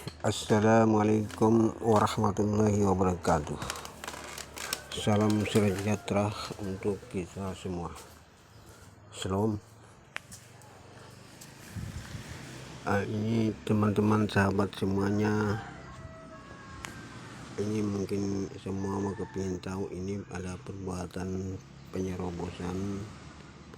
Assalamualaikum warahmatullahi wabarakatuh. Salam sejahtera untuk kita semua. Shalom. Ini teman-teman sahabat semuanya, ini mungkin semua mau kepingin tahu ini ada perbuatan penyerobosan,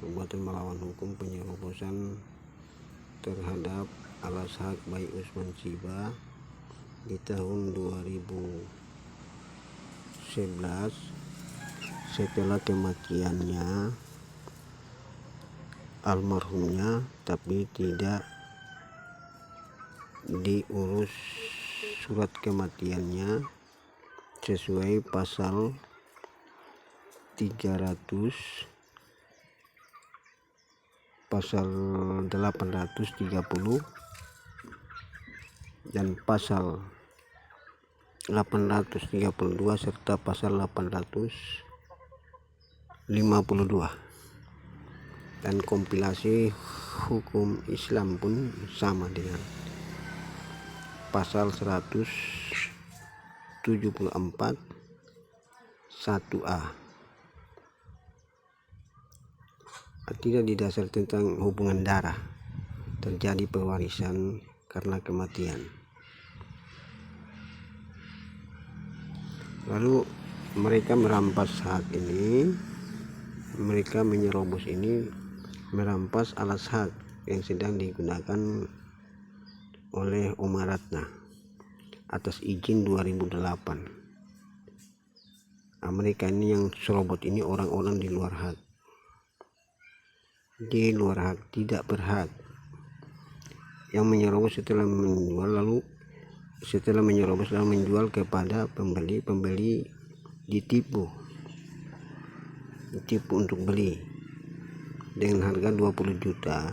perbuatan melawan hukum, penyerobosan terhadap Al-Azhar Bayi Usman Chiba di tahun 2011 setelah kematiannya almarhumnya, tapi tidak diurus surat kematiannya sesuai pasal 300 pasal 830 dan pasal 832 serta pasal 852, dan kompilasi hukum Islam pun sama dengan pasal 174 1A. Tidak didasar tentang hubungan darah terjadi pewarisan karena kematian. Lalu mereka merampas hak ini, mereka menyerobos ini, merampas alas hak yang sedang digunakan oleh Umar Ratna atas izin 2008. Mereka ini yang serobot ini orang-orang di luar hak, tidak berhak, yang menyerobos setelah menjual, lalu setelah menyerobos lalu menjual kepada pembeli ditipu untuk beli dengan harga 20 juta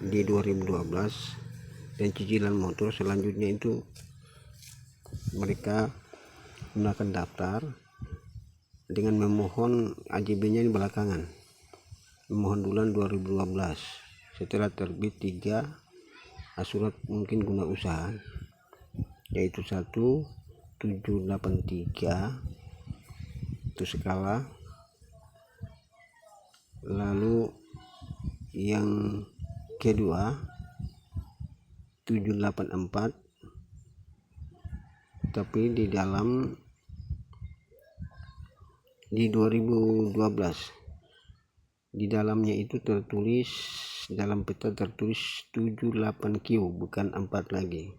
di 2012, dan cicilan motor selanjutnya itu mereka gunakan daftar dengan memohon AJB-nya di belakangan, memohon bulan 2012 setelah terbit 3 surat mungkin guna usaha, yaitu 1783 itu skala, lalu yang kedua 784, tapi di 2012 di dalamnya itu tertulis, dalam peta tertulis 78Q bukan 4 lagi.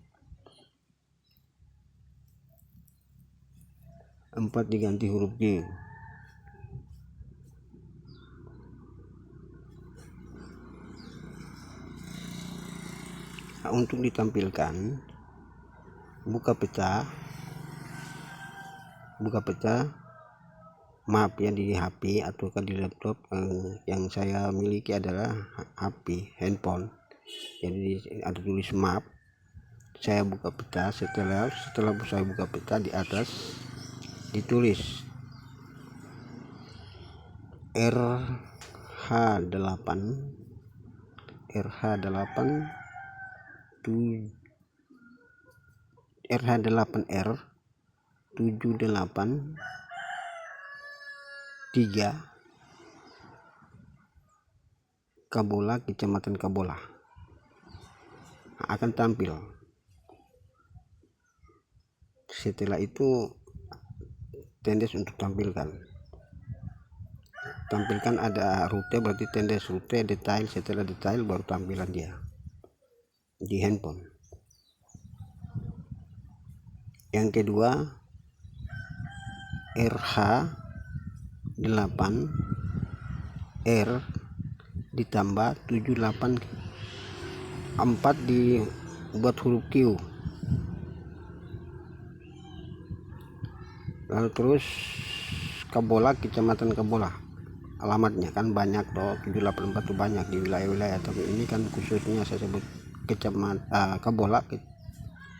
4 diganti huruf Q. Untuk ditampilkan buka peta maaf ya, di HP ataukah di laptop. Yang saya miliki adalah HP, handphone, jadi ada tulis map. Saya buka peta, setelah saya buka peta, di atas ditulis RH8 RH8R 783 Kabola, Kecamatan Kabola, akan tampil. Setelah itu tendes untuk tampilkan ada rute, berarti tendes rute, detail, setelah detail baru tampilan dia di handphone. Yang kedua RH8R ditambah 784 dibuat huruf Q, lalu terus Kabola, Kecamatan Kabola, alamatnya kan banyak toh, 784 itu banyak di wilayah-wilayah, tapi ini kan khususnya saya sebut Kecamatan Kabola,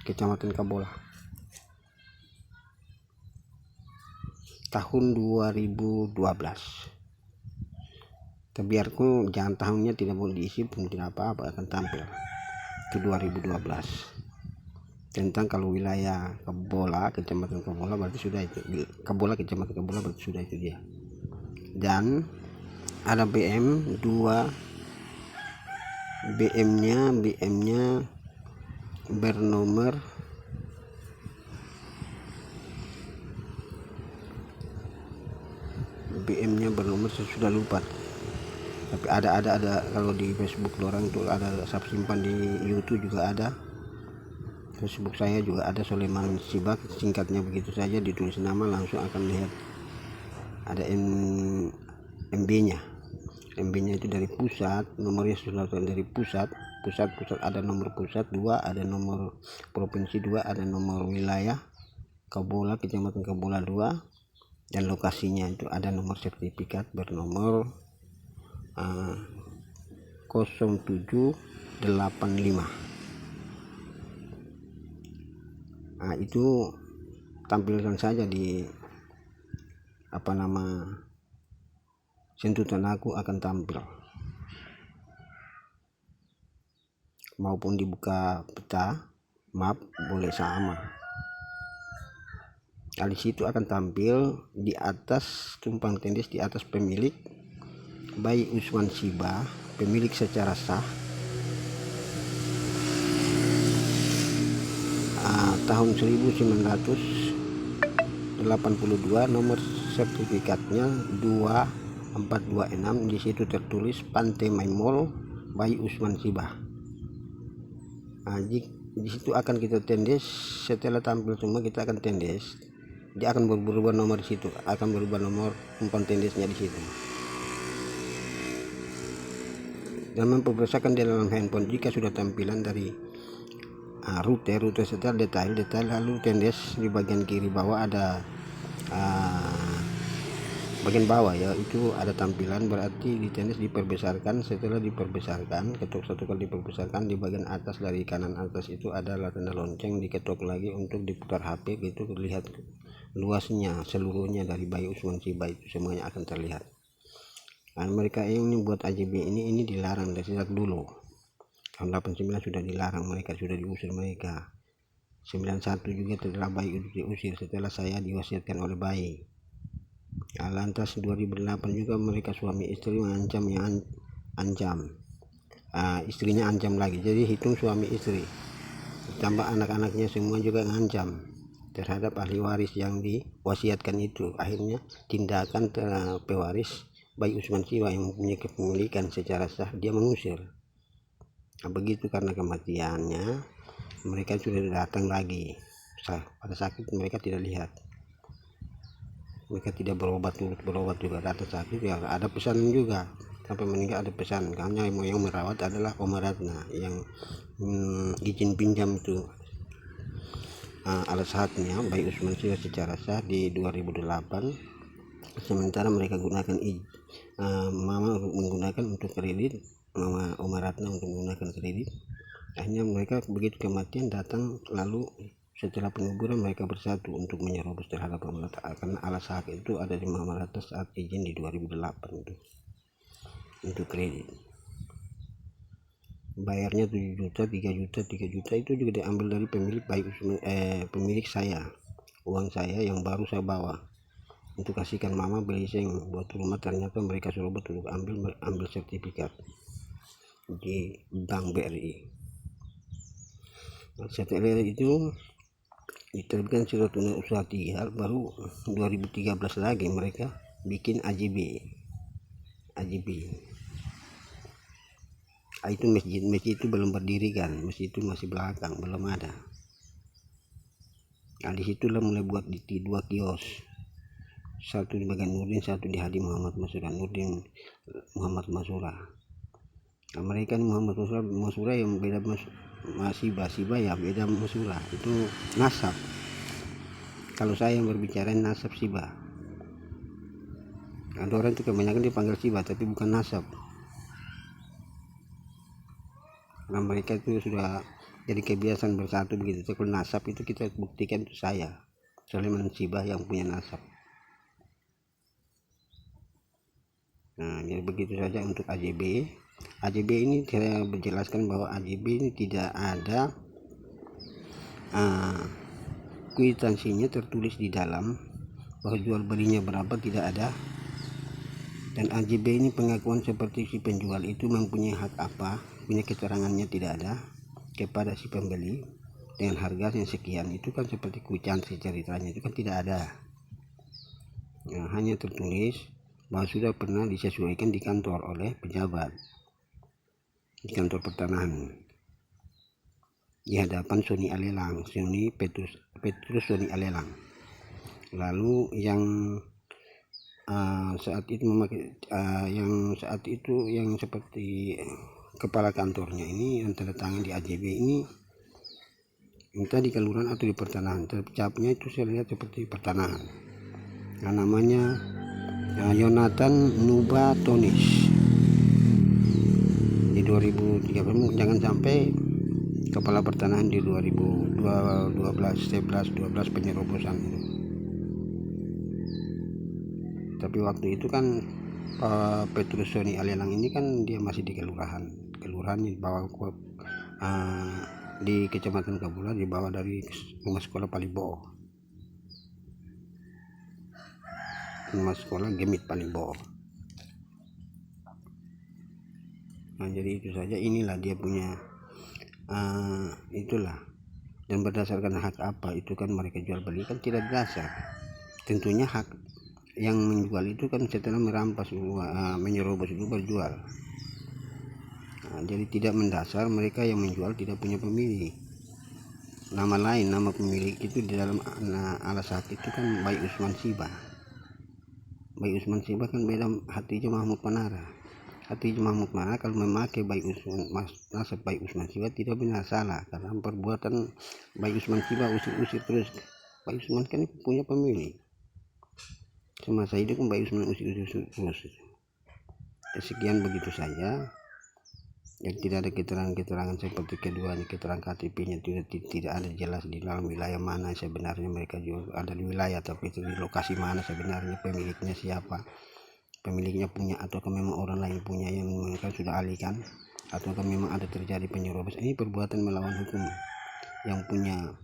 Kecamatan Kabola. Tahun 2012 Terbiarku jangan tahunnya tidak boleh diisi pun tidak apa-apa, akan tampil ke 2012. Tentang kalau wilayah Kebola, kecamatan Kebola berarti sudah itu, Kebola kecamatan Kebola berarti sudah itu dia. Dan ada BM 2, BM-nya bernomor saya sudah lupa, tapi ada kalau di Facebook orang itu ada, saya simpan di YouTube juga ada, Facebook saya juga ada, Soleman Sibak, singkatnya begitu saja, ditulis nama langsung akan lihat ada MB-nya itu dari pusat, nomornya sudah dari pusat ada nomor pusat 2, ada nomor provinsi 2, ada nomor wilayah Kebola, kecamatan Kebola 2, dan lokasinya itu ada nomor sertifikat bernomor 0785. Nah, itu tampilkan saja di sentuhan aku akan tampil, maupun dibuka peta map boleh sama. Nah, di situ akan tampil di atas tumpang tindih, di atas pemilik Bayi Usman Siba, pemilik secara sah tahun 1982, nomor sertifikatnya 2426. Di situ tertulis Pantai Maimol Bayi Usman Siba. Nah, di situ akan kita tendes. Setelah tampil semua kita akan tendes, dia akan berubah nomor. Di situ akan berubah nomor umpan tendesnya di situ, dan memperbesakan di dalam handphone. Jika sudah tampilan dari rute setelah detail, lalu tendes di bagian kiri bawah ada bagian bawah ya, itu ada tampilan, berarti di tendes diperbesarkan. Setelah diperbesarkan, ketuk satu kali diperbesarkan, di bagian atas dari kanan atas itu adalah tanda lonceng, diketuk lagi untuk diputar HP, gitu terlihat luasnya seluruhnya dari Bayi Usman Siba, itu semuanya akan terlihat. Nah, mereka ini buat AJB ini dilarang dari sejak dulu. Tahun 89 sudah dilarang, mereka sudah diusir mereka. 91 juga setelah Bayi diusir, setelah saya diwasiatkan oleh Bayi. Nah, lantas 2008 juga mereka suami istri mengancam, istrinya ancam lagi, jadi hitung suami istri tambah anak-anaknya semua juga ngancam terhadap ahli waris yang diwasiatkan itu. Akhirnya tindakan pewaris Bayi Usman Siba yang mempunyai kepemilikan secara sah, dia mengusir. Nah, begitu karena kematiannya mereka sudah datang lagi. Pada sakit mereka tidak lihat, mereka tidak berobat juga, ada sakit ya ada pesan juga, sampai meninggal ada pesan. Hanya yang merawat adalah Oma Ratna yang izin pinjam itu alat sehatnya Bayi Usman Siba secara sah di 2008. Sementara mereka gunakan mama menggunakan untuk kredit, mama Oma Ratna untuk menggunakan kredit. Akhirnya mereka begitu kematian datang, lalu setelah penguburan mereka bersatu untuk menyerobos terhadap Mama Ratna, karena alat hak itu ada di Mama Ratna saat izin di 2008 itu untuk kredit. Bayarnya 7 juta, 3 juta itu juga diambil dari pemilik pemilik saya, uang saya yang baru saya bawa untuk kasihkan mama beli seng buat rumah. Ternyata mereka suruh betul ambil sertifikat di Bank BRI. Setelah itu diterbitkan surat usaha 3, baru 2013 lagi mereka bikin AJB. Itu masjid itu belum berdiri kan, masjid itu masih belakang, belum ada. Nah, disitulah mulai buat di 2 kios, satu di bagian Nurdin, satu di Hadi Muhammad Masura. Nurdin Muhammad Masura. Nah, mereka Muhammad Masura yang beda Siba ya beda Masura, itu nasab. Kalau saya yang berbicara nasab Siba. Ada orang itu kebanyakan dipanggil Siba tapi bukan nasab. Nah, mereka itu sudah jadi kebiasaan bersatu begitu. Kalau nasab itu kita buktikan itu saya Soleman Siba yang punya nasab. Nah, jadi begitu saja untuk AJB. AJB ini saya menjelaskan bahwa AJB ini tidak ada kwitansinya tertulis di dalam, bahwa jual belinya berapa tidak ada. Dan AJB ini pengakuan seperti si penjual itu mempunyai hak apa, punya keterangannya tidak ada kepada si pembeli dengan harga yang sekian. Itu kan seperti kwitansi ceritanya, itu kan tidak ada. Nah, hanya tertulis bahwa sudah pernah disesuaikan di kantor oleh pejabat di kantor pertanahan di hadapan Sony Alelang, Petrus Sony Alelang. Lalu yang saat itu memakai saat itu yang seperti kepala kantornya ini yang tanda tangan di AJB ini entah di kelurahan atau di pertanahan, tercapnya itu saya lihat seperti pertanahan. Nah, namanya Yonatan Nubatonis di 2013. Jangan sampai kepala pertanahan di 2012 penyerobosan itu. Tapi waktu itu kan Petrus Sony Alelang ini kan dia masih di kelurahan di bawah di Kecamatan Kabula, di bawah dari rumah sekolah Palibo, rumah sekolah Gemit Palibo. Nah, jadi itu saja, inilah dia punya itulah. Dan berdasarkan hak apa itu kan mereka jual beli kan tidak dasar. Tentunya hak yang menjual itu kan setelah merampas menyerobos itu berjual. Nah, jadi tidak mendasar mereka yang menjual tidak punya pemilik. Nama lain, nama pemilik itu di dalam alas hak itu kan Bayi Usman Siba. Bayi Usman Siba kan beda Hatijah Mahmud Manara. Hatijah Mahmud Manara kalau memakai Bayi Usman, nasab Bayi Usman Siba tidak benar salah, karena perbuatan Bayi Usman Siba usir-usir terus. Bayi Usman kan punya pemilik. Semasa hidup kan Bayi Usman usir-usir terus. Sekian begitu saja. Yang tidak ada keterangan-keterangan seperti keduanya, keterangan KTP-nya tidak ada jelas di dalam wilayah mana sebenarnya mereka jual. Ada di wilayah tapi itu di lokasi mana sebenarnya, pemiliknya siapa, pemiliknya punya ataukah memang orang lain punya yang mereka sudah alihkan, ataukah memang ada terjadi penyerobos. Ini perbuatan melawan hukum yang punya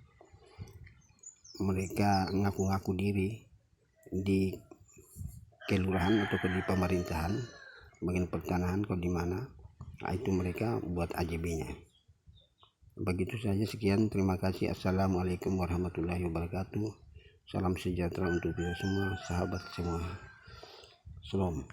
mereka ngaku-ngaku diri di kelurahan atau di pemerintahan bagian pertanahan kalau di mana. Nah, itu mereka buat AJB-nya. Begitu saja, sekian, terima kasih. Assalamualaikum warahmatullahi wabarakatuh. Salam sejahtera untuk kita semua, sahabat semua. Salam.